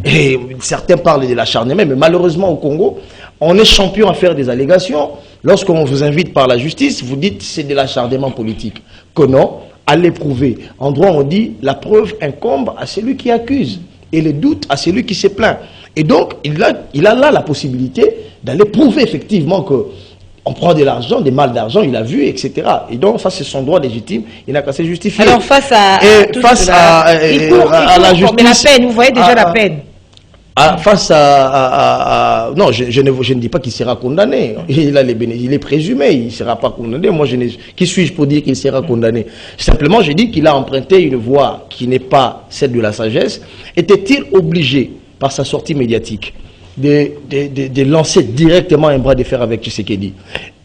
et certains parlent de l'acharnement, mais malheureusement au Congo, on est champion à faire des allégations. Lorsqu'on vous invite par la justice, vous dites c'est de l'acharnement politique. Que non, allez prouver. En droit, on dit la preuve incombe à celui qui accuse et le doute à celui qui se plaint. Et donc, il a là la possibilité d'aller prouver effectivement qu'on prend de l'argent, des mal d'argent, il a vu, etc. Et donc, ça, c'est son droit légitime. Il n'a qu'à se justifier. Alors, face à la justice... Mais la peine, vous voyez déjà la peine. Non, je ne dis pas qu'il sera condamné. Il est présumé, il ne sera pas condamné. Moi, qui suis-je pour dire qu'il sera condamné? Simplement, je dis qu'il a emprunté une voie qui n'est pas celle de la sagesse. Était-il obligé, par sa sortie médiatique, de lancer directement un bras de fer avec Tshisekedi?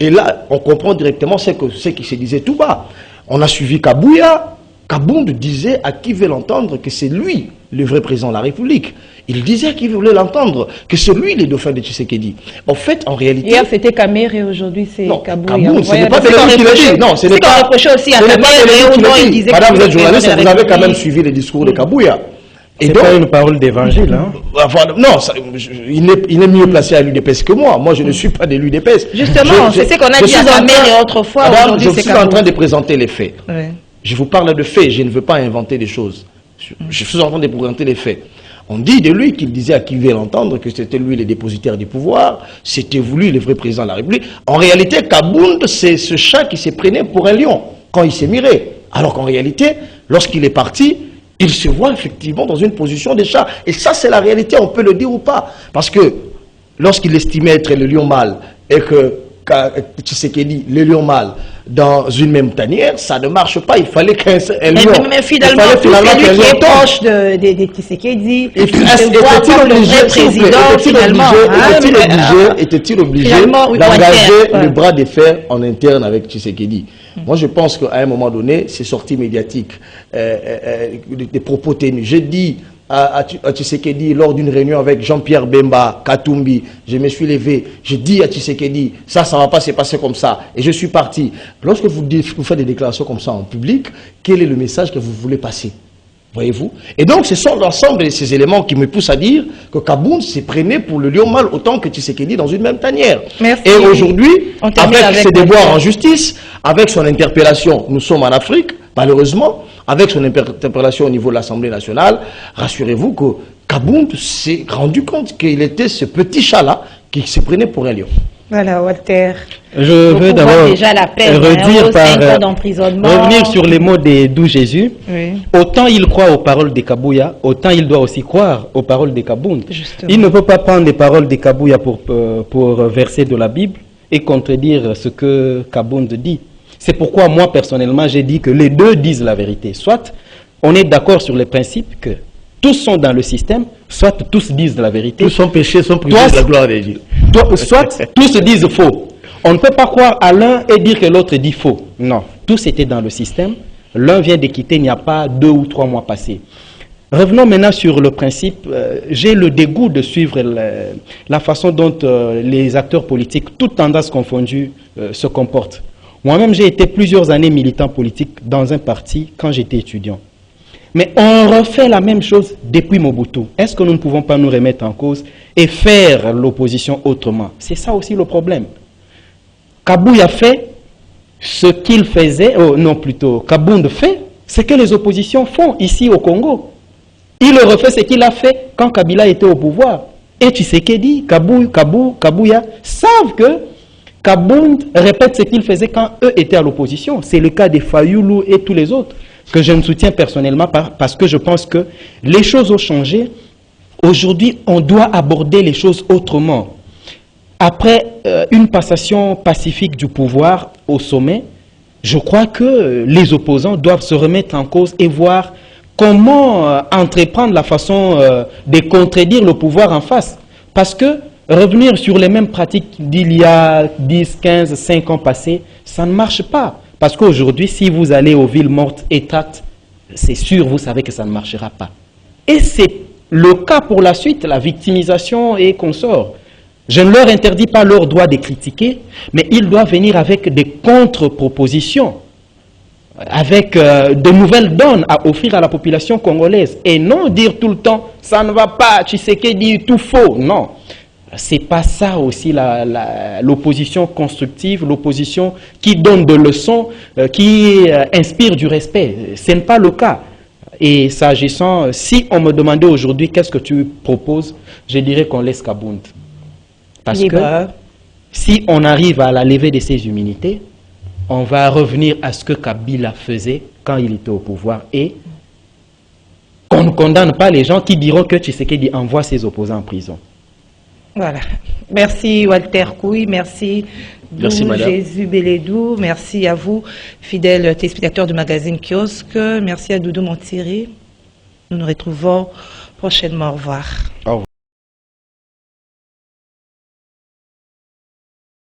Et là, on comprend directement ce qui se disait tout bas. On a suivi Kabouya. Kabound disait à qui veut l'entendre que c'est lui le vrai président de la République. Il disait à qui voulait l'entendre que c'est lui le dauphin de Tshisekedi. En fait, en réalité... Hier, c'était Kamere et aujourd'hui, c'est Kabouya. Kabound, ce n'est pas de lui qui l'a dit. Non, ce n'est pas de lui qui l'a dit. Madame, vous êtes journaliste, vous avez quand même suivi le discours de Kabouya. C'est pas une parole d'évangile, hein? Non, il est mieux placé à l'UDPS que moi. Moi, je ne suis pas de l'UDPS. Justement, c'est ce qu'on a dit à Kamere autrefois. Madame, je suis en train de présenter les faits. Je vous parle de faits, je ne veux pas inventer des choses. Je suis en train de présenter les faits. On dit de lui qu'il disait à qui veut l'entendre que c'était lui le dépositaire du pouvoir, c'était lui le vrai président de la République. En réalité, Kabound, c'est ce chat qui s'est pris pour un lion quand il s'est miré. Alors qu'en réalité, lorsqu'il est parti, il se voit effectivement dans une position de chat. Et ça, c'est la réalité, on peut le dire ou pas. Parce que lorsqu'il estimait être le lion mâle et que Tshisekedi, le lion mâle, dans une même tanière, ça ne marche pas. Il fallait qu'un lion... Mais finalement, celui qui est proche de Tshisekedi, était-il obligé d'engager le bras de fer en interne avec Tshisekedi? Moi, je pense qu'à un moment donné, ces sorties médiatiques, des propos ténus, j'ai dit à Tshisekedi lors d'une réunion avec Jean-Pierre Bemba, Katumbi, je me suis levé, j'ai dit à Tshisekedi, ça ne va pas se passer comme ça, et je suis parti. Lorsque vous faites des déclarations comme ça en public, quel est le message que vous voulez passer? Voyez-vous? Et donc, ce sont l'ensemble de ces éléments qui me poussent à dire que Kabound s'est prenait pour le lion mâle autant que Tshisekedi dans une même tanière. Merci. Et aujourd'hui, avec ses devoirs en justice, avec son interpellation, nous sommes en Afrique, malheureusement, avec son interpellation au niveau de l'Assemblée nationale, rassurez-vous que Kabound s'est rendu compte qu'il était ce petit chat-là qui se prenait pour un lion. Voilà, Walter. Je veux d'abord revenir sur les mots de Doux Jésus. Oui. Autant il croit aux paroles de Kabouya, autant il doit aussi croire aux paroles de Kabound. Il ne peut pas prendre les paroles de Kabouya pour verser de la Bible et contredire ce que Kabound dit. C'est pourquoi moi, personnellement, j'ai dit que les deux disent la vérité. Soit on est d'accord sur le principe que tous sont dans le système, soit tous disent la vérité. Tous sont péchés, sont privés de la gloire de Dieu. Soit tous disent faux. On ne peut pas croire à l'un et dire que l'autre dit faux. Non, tous étaient dans le système. L'un vient de quitter, il n'y a pas 2 ou 3 mois passés. Revenons maintenant sur le principe. J'ai le dégoût de suivre la façon dont les acteurs politiques, toutes tendances confondues, se comportent. Moi-même, j'ai été plusieurs années militant politique dans un parti quand j'étais étudiant. Mais on refait la même chose depuis Mobutu. Est-ce que nous ne pouvons pas nous remettre en cause et faire l'opposition autrement? C'est ça aussi le problème. Kabouya fait ce qu'il faisait, non plutôt, Kabound fait ce que les oppositions font ici au Congo. Il refait ce qu'il a fait quand Kabila était au pouvoir. Et Tshisekedi, Kabouya savent que Kabound répète ce qu'il faisait quand eux étaient à l'opposition. C'est le cas des Fayoulou et tous les autres que je ne soutiens personnellement pas parce que je pense que les choses ont changé. Aujourd'hui, on doit aborder les choses autrement. Après une passation pacifique du pouvoir au sommet, je crois que les opposants doivent se remettre en cause et voir comment entreprendre la façon de contredire le pouvoir en face. Parce que revenir sur les mêmes pratiques d'il y a 10, 15, 5 ans passés, ça ne marche pas. Parce qu'aujourd'hui, si vous allez aux villes mortes et tractes, c'est sûr, vous savez que ça ne marchera pas. Et c'est le cas pour la suite, la victimisation et consorts. Je ne leur interdis pas leur droit de critiquer, mais ils doivent venir avec des contre-propositions, avec de nouvelles donnes à offrir à la population congolaise. Et non dire tout le temps, ça ne va pas, Tshisekedi dit tout faux. Non, c'est pas ça aussi l'opposition constructive, l'opposition qui donne des leçons, qui inspire du respect. Ce n'est pas le cas. Et s'agissant, si on me demandait aujourd'hui qu'est-ce que tu proposes, je dirais qu'on laisse Kabound. Parce que si on arrive à la levée de ses immunités, on va revenir à ce que Kabila faisait quand il était au pouvoir et qu'on ne condamne pas les gens qui diront que Tshisekedi envoie ses opposants en prison. Voilà. Merci Walter Kouy, merci Jésus Bélédou, merci à vous, fidèles téléspectateurs du magazine Kiosque, merci à Doudou Montiri. Nous nous retrouvons prochainement. Au revoir. Au revoir.